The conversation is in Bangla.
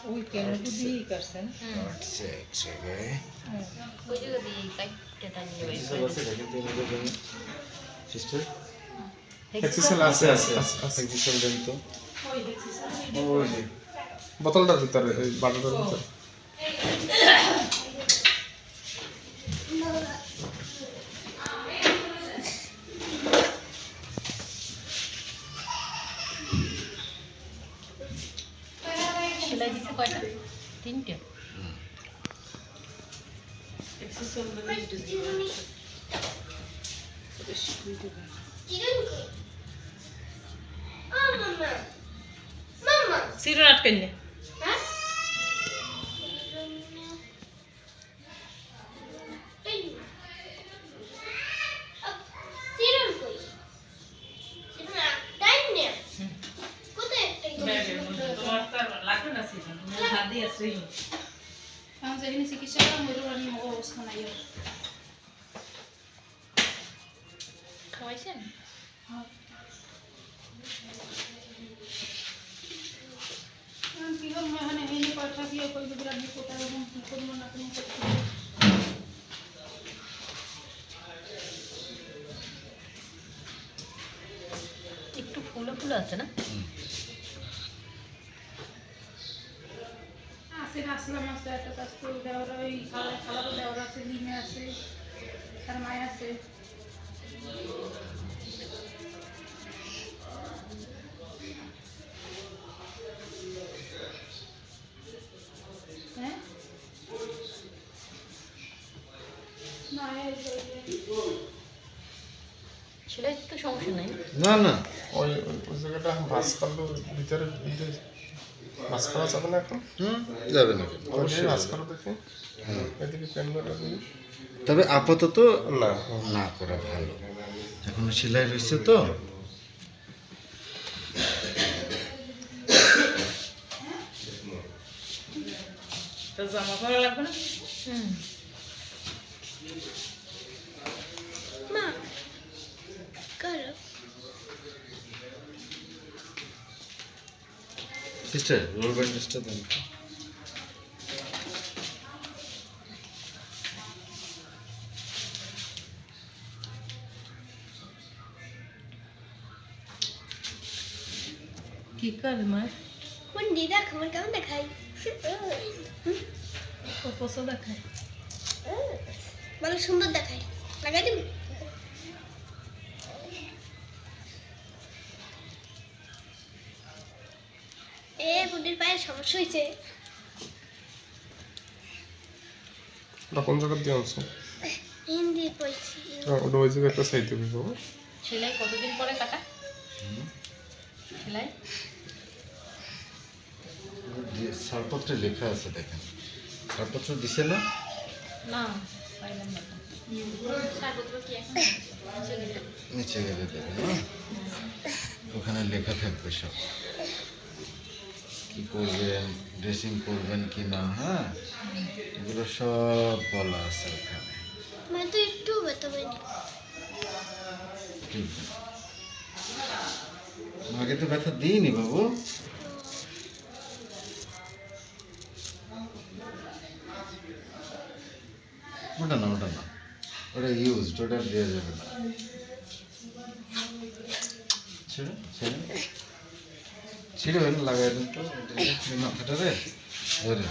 ওই ক্যানোপি দিয়েই করছেন। আচ্ছা এক জায়গায় ওই জায়গা দিয়ে কাটতে নিয়ে সব আছে দেখেন তো আমাদের জন্য সিস্টার হেক্সিসেল আছে সিস্টেম দেন তো ওই যে বোতলটার ভিতরে এই বাটাটার ভিতরে সেলাই দিতে কয়টা? 3টে। সিরো আটকেন না। খাওয়াইছেন? একটু ফুলো ফুলো আছে না? আসলাম আছে একটা কাস্তে দেওয়ার ওই খাবার দেওয়ার আছে লিমে আছে আর মায় আছে হ্যাঁ সেলাই তো সমস্যা নাই। না না ওই ওই জায়গাটা ভাজ করলো ভিতরে এই যে ভাজ করা যাবে না এখন যাবে না অবশ্যই ভাজ করো দেখি এদিকে পেনটা জিনিস তবে আপাতত না না করা ভালো এখন সেলাই রয়েছে তো তো জামা পরা লাগবে না। মা করো। সিস্টার রোল ব্যান্ডেজটা দেন কি করে মা? মুন্ডি দেখ আমার কেমন দেখাই ও পছন্দ দেখায়। ভালো সুন্দর দেখাই লাগাই দিবি এ বুন্ডির পায়ে সমস্যা হয়েছে ওটা কোন জায়গা দিয়ে আনছো হিন্দি পড়ছি ওটা ওই জায়গায় একটা সাইড দিবি বাবা সেলাই কতদিন পরে কাটা? সেলাই ছাড়পত্রে লেখা আছে দেখেন ছাড়পত্র দিছে না না পাইলাম না। ছাড়পত্র কি এখন নিচে গেলে দেবে না ওখানে লেখা থাকবে সব কি করবেন ড্রেসিং করবেন কি না হ্যাঁ এগুলো সব বলা আছে ওখানে মানে তো একটু বেতবে ঠিক আগে তো ব্যথা দিইনি বাবু ওটা না ওটা ইউজ ওটা দেওয়া যাবে না ছেড়ে ছেড়ে ছিঁড়ে লাগাই দেন তো মাথাটারে ধরে